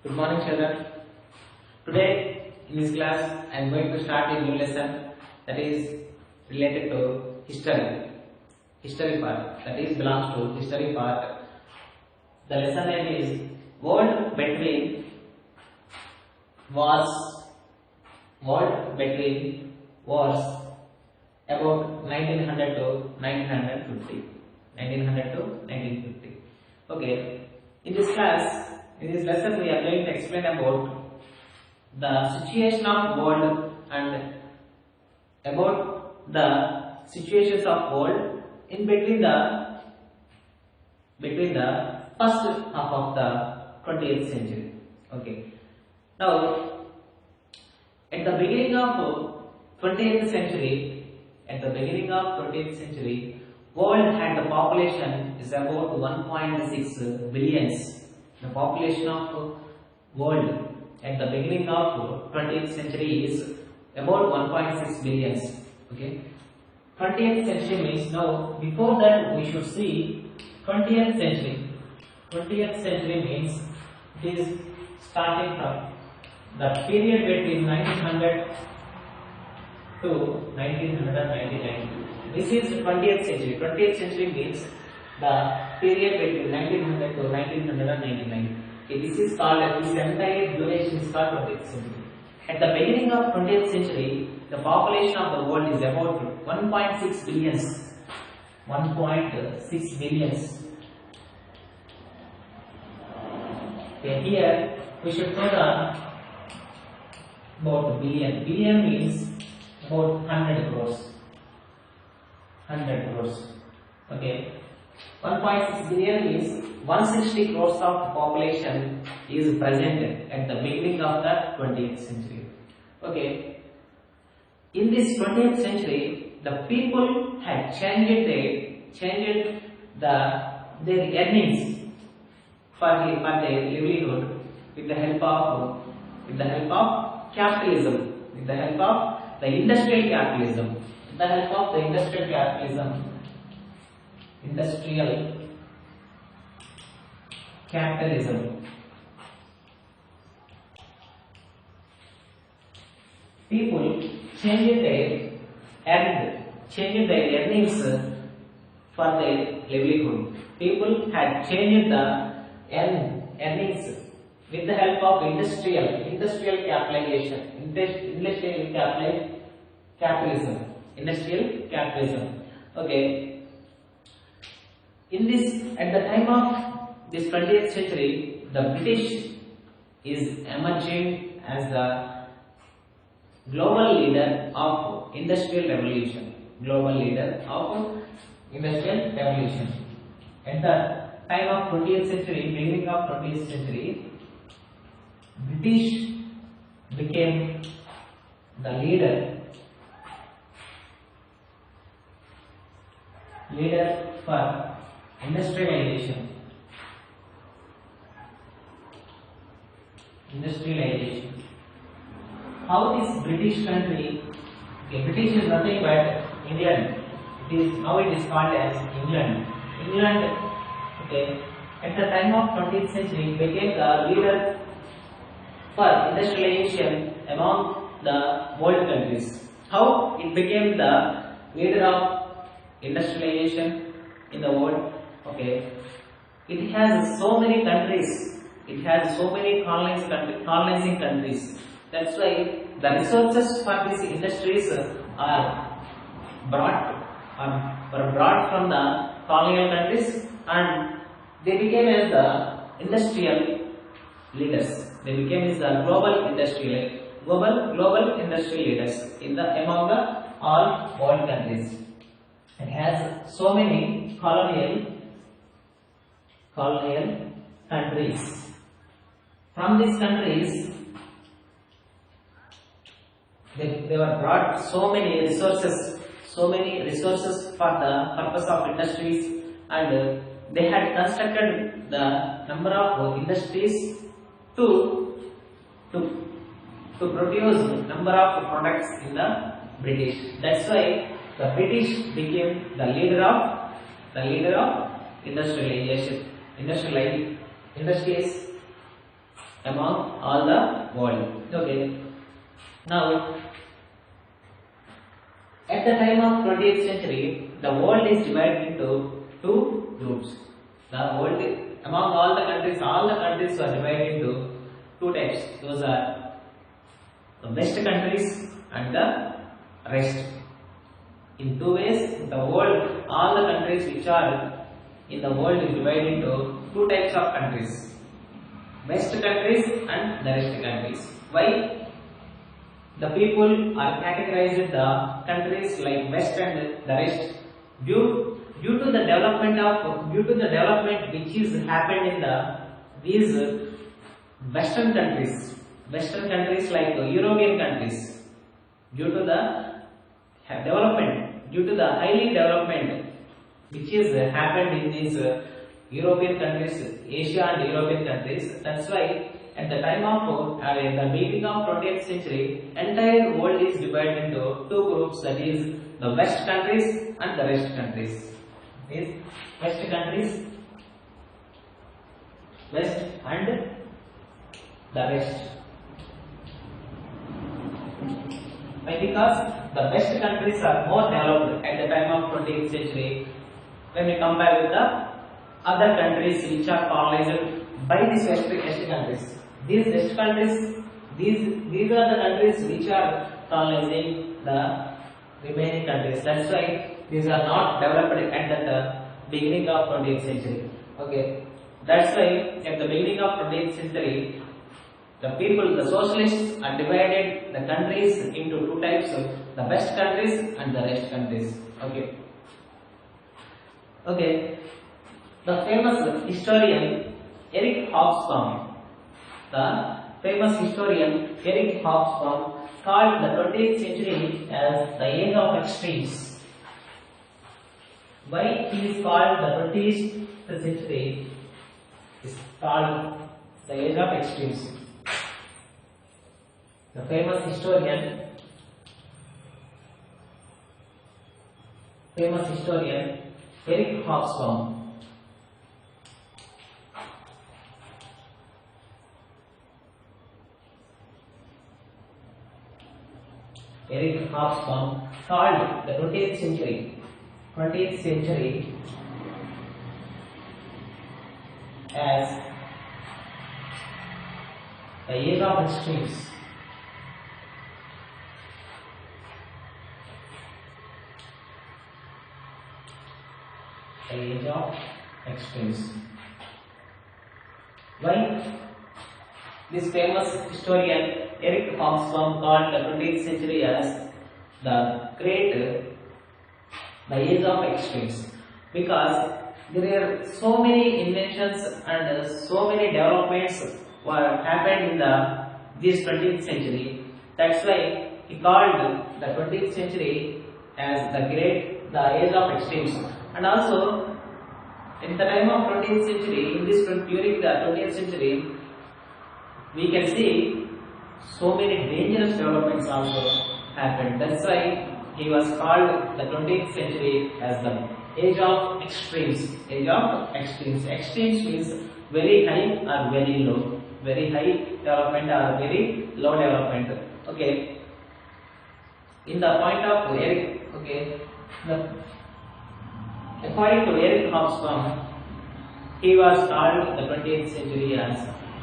Good morning, children. Today in this class I am going to start a new lesson that is related to history. History part, that is belongs to history part. The lesson name is World Between Wars. World Between Wars about 1900 to 1950. 1900 to 1950. Okay. In this class, in this lesson, we are going to explain about the situation of world and about the situations of world in between the first half of the 20th century. Okay. Now, at the beginning of 20th century, world had the population is about 1.6 billions. The population of world at the beginning of 20th century is about 1.6 billions. Okay. 20th century means now before that we should see 20th century. 20th century means it is starting from the period between 1900 to 1999. This is 20th century. 20th century means the period between 1900 to 1999. Okay, this is called, this entire duration is called 20th century. At the beginning of 20th century, the population of the world is about 1.6 billions. 1.6 billions. Okay, here we should know the about billion. Billion means about 100 crores. 100 crores. Okay. 1.6 billion means 160 crores of population is present at the beginning of the 20th century. Okay. In this 20th century, the people had changed their earnings for their livelihood with the help of capitalism, with the help of the industrial capitalism, with the help of the industrial capitalism. People changed their earnings for their livelihood. People had changed the earnings with the help of industrial capitalism. Okay. In this, at the time of this 20th century, the British is emerging as the global leader of industrial revolution. At the time of 20th century, beginning of 20th century, British became the leader for industrialization. How this British country, okay, British is nothing but England. Now it is called as England. Okay, at the time of 20th century, it became the leader for industrialization among the world countries. How it became the leader of industrialization in the world? Okay, it has so many countries. It has so many colonizing countries. That's why the resources for these industries are brought from the colonial countries, and they became as the industrial leaders. They became as the global industrial leaders among the all world countries. It has so many colonial countries. From these countries, they were brought so many resources for the purpose of industries, and they had constructed the number of industries to produce number of products in the British. That's why the British became the leader of industrialization. Industries among all the world. Okay. Now, at the time of 20th century, the world is divided into two groups. The world, among all the countries were divided into two types. Those are the West countries and the rest. In two ways, the world, all the countries which are in the world is divided into two types of countries: West countries and the rest countries. Why? The people are categorized the countries like West and the rest due to the development which is happened in these Western countries like European countries, due to the highly development which is happened in these European countries, Asia and European countries. That's why at the time of the beginning of 20th century, entire world is divided into two groups, that is the West countries and the rest countries. Is West countries, West and the rest. Why? Because the West countries are more developed at the time of 20th century when we compare with the other countries which are colonized by these West countries. These West countries, these are the countries which are colonizing the remaining countries. That's why these are not developed at the beginning of 20th century. Okay, that's why at the beginning of 20th century, the people, the socialists, are divided the countries into two types: the West countries and the rest countries. Okay. Okay. The famous historian Eric Hobsbawm, called the 20th century as the age of extremes. Why he is called the 20th century is called the age of extremes? The famous historian Eric Hobsbawm. Eric Hobsbawm called the 20th century as the age of extremes. The age of extremes. Why? This famous historian Eric Hobsbawm called the 20th century as the age of extremes, because there are so many inventions and so many developments were happened in this 20th century. That's why he called the 20th century as the age of extremes. And also, in the time of 20th century, during the 20th century, we can see so many dangerous developments also happened. That's why he was called the 20th century as the age of extremes. Age of extremes. Extremes means very high or very low. Very high development or very low development. Okay. In the point of Eric, according to Eric Hobsbawm, he was called the 20th century as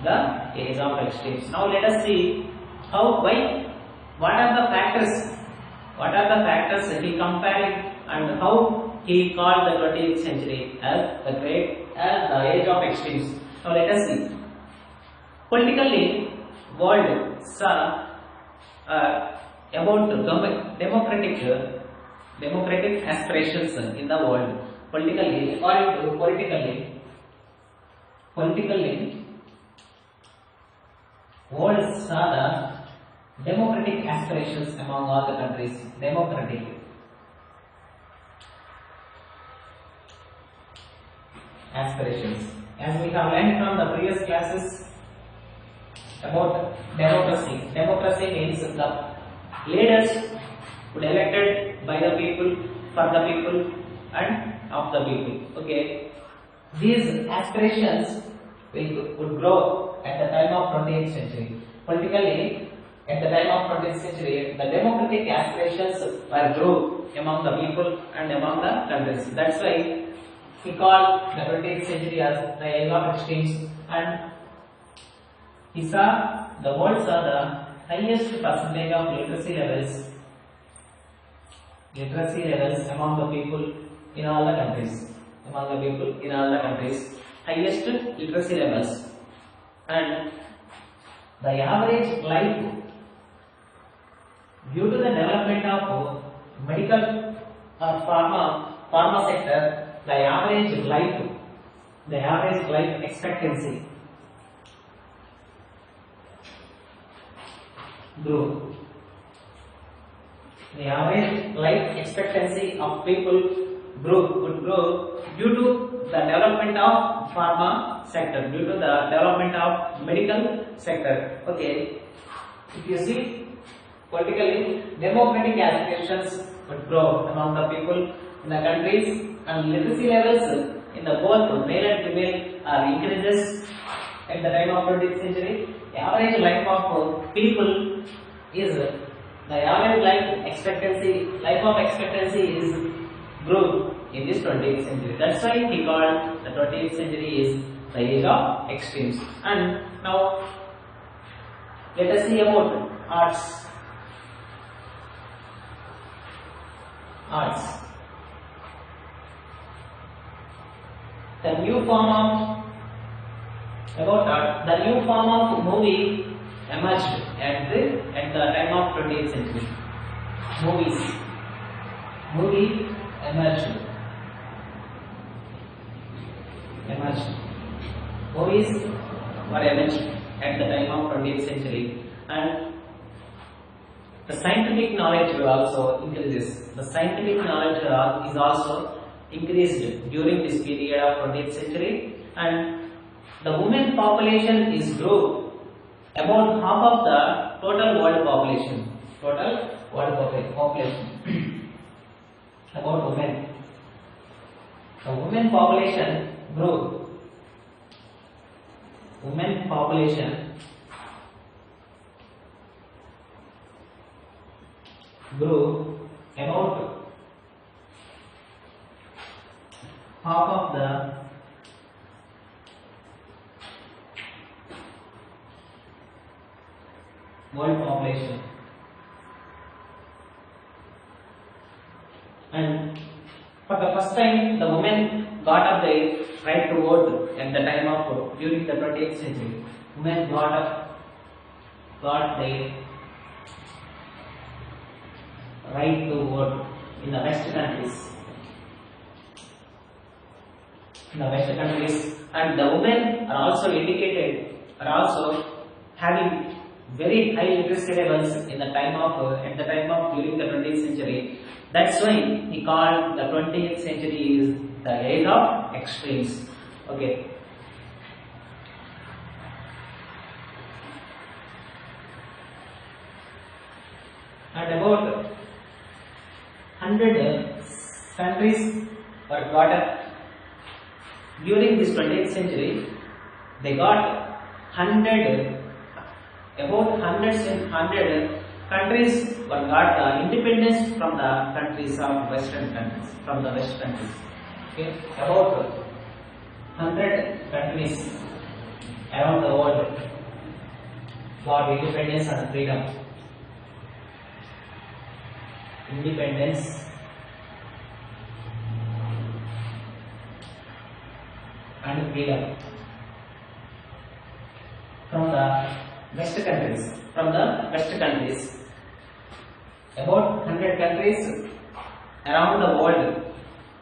the age of extremes. Now let us see what are the factors that he compared and how he called the 20th century as the age of extremes. Now let us see. Politically, world saw about democratic aspirations in the world. Politically, world saw the democratic aspirations among all the countries. Democratic aspirations. As we have learned from the previous classes about democracy. Democracy means the leaders would elected by the people, for the people, and of the people. Okay, these aspirations would grow at the time of 20th century. Politically, at the time of 20th century, the democratic aspirations were grew among the people and among the countries. That's why he called the 20th century as the age of extremes, and he saw the world saw the highest percentage of literacy levels among the people in all the countries. Highest literacy levels, and the average life, due to the development of medical or pharma sector, the average life expectancy grew. The average life expectancy of people would grow due to the development of pharma sector, due to the development of medical sector. Okay, if you see, politically, democratic aspirations would grow among the people in the countries, and literacy levels in the both male and female increases at the time of 20th century. The average life of people is the average life of expectancy is grew in this 20th century. That's why he called the 20th century is the age of extremes. And now let us see about arts. The new form of movie emerged at the time of 20th century. Movie emerged. Movies were emerged at the time of 20th century, and the scientific knowledge also increases. The scientific knowledge is also increased during this period of 20th century, and the women population is grew about half of the total world population. About women, the women population grew. Women population grew about half of the world population, and for the first time the women got up the right to vote at the time of during the 20th century. Women got the right to vote in the West countries. And the women are also educated, are also having very high literacy levels in the time of during the 20th century. That's why he called the 20th century is the age of extremes. Okay. And about 100 countries were got up during this 20th century. They got 100 countries were got independence from the countries of Western countries, from the West countries. Okay, about 100 countries around the world got independence and freedom. Independence and freedom from the West countries. About 100 countries around the world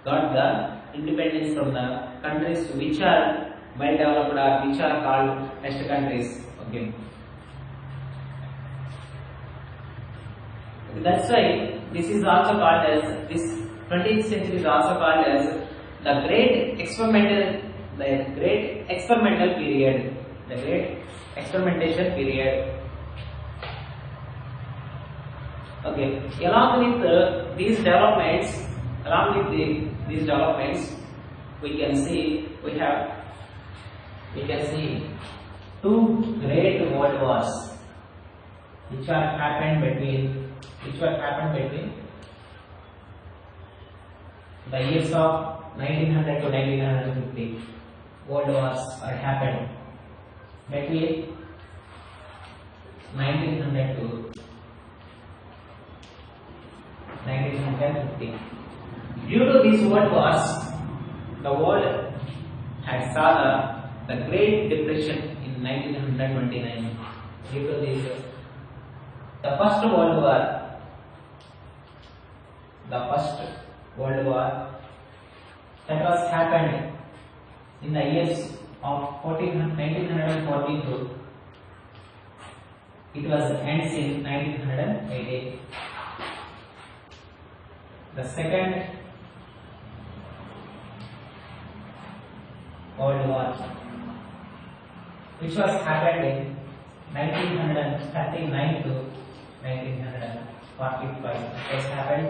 got the independence from the countries which are well developed or which are called West countries. Okay. That's why this is also called as, this 20th century is also called as the great experimental period. The great experimentation period. Okay. Along with these developments, we can see two great world wars which were happened between the years of 1900 to 1950. World wars are happened between 1900 to 1950. Due to these world wars, the world had saw the Great Depression in 1929. Due to this, the first World War that was happened in the years of 1942. It was ends in 1980. The second World War, which was happened in 1939 to 1945, it was happened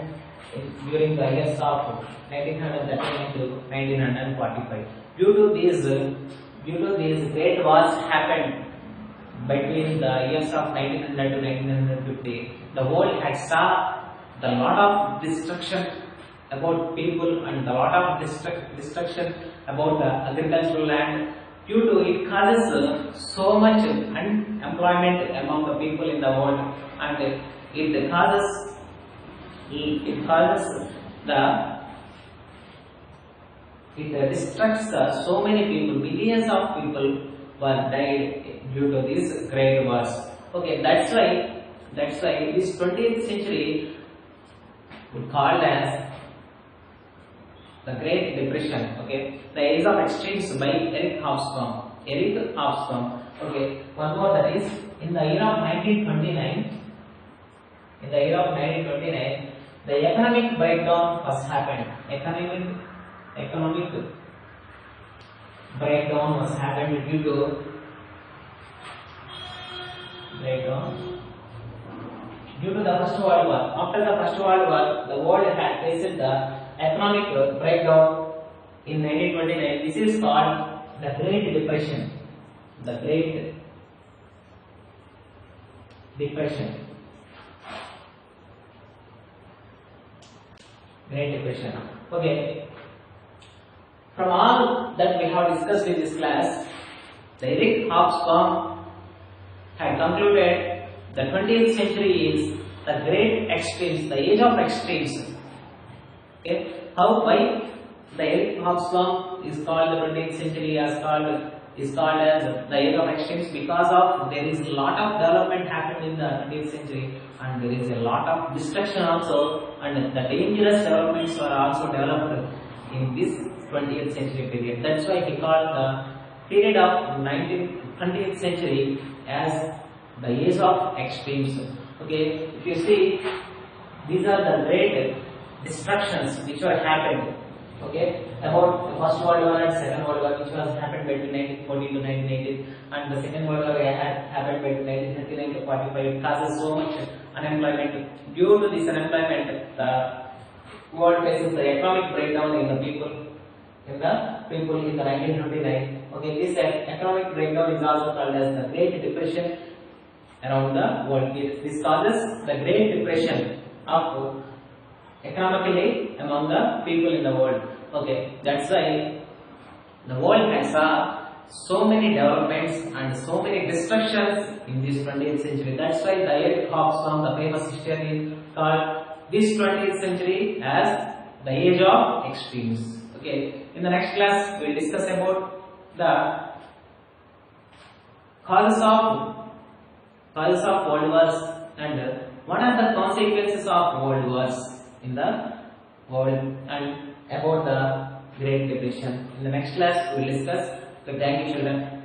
during the years of 1939 to 1945. Due to these great wars happened between the years of 1900 to 1950, the world had saw the lot of destruction about people and a lot of destruction about the agricultural land. Due to it causes so much unemployment among the people in the world, and it destructs so many people. Millions of people were died due to these great wars. Okay, that's why this 20th century would called as the Great Depression. Okay, the Age of Extremes by Eric Hobsbawm. Okay, one more, that is in the year of 1929. In the year of 1929, the economic breakdown was happened. Economic breakdown was happened due to the First World War. After the First World War, the world had faced the economic breakdown in 1929. This is called the Great Depression. The Great Depression. Okay. From all that we have discussed in this class, the Eric Hobsbawm had concluded the 20th century is the great extremes, the age of extremes. Okay, why the Eric Hobsbawm is called the 20th century is called as the age of extremes? Because of there is a lot of development happened in the 20th century, and there is a lot of destruction also, and the dangerous developments were also developed in this 20th century period. That's why he called the period of 20th century as the age of extremes. Okay, if you see, these are the great destructions which were happened. Okay, about the First World War and Second World War, which was happened between 1914 to 1918, and the Second World War had happened between 1939 to 45. It causes so much unemployment. Due to this unemployment, the world faces the economic breakdown in the people in the 1929. Okay, this economic breakdown is also called as the Great Depression around the world. This causes the Great Depression of economically among the people in the world. Okay, that's why the world has so many developments and so many destructions in this 20th century. That's why the Eric Hobsbawm, the famous historian, called this 20th century as the age of extremes. Okay, in the next class we will discuss about the causes of world wars and what are the consequences of world wars in the world, and about the Great Depression. In the next class we will discuss. So thank you, children.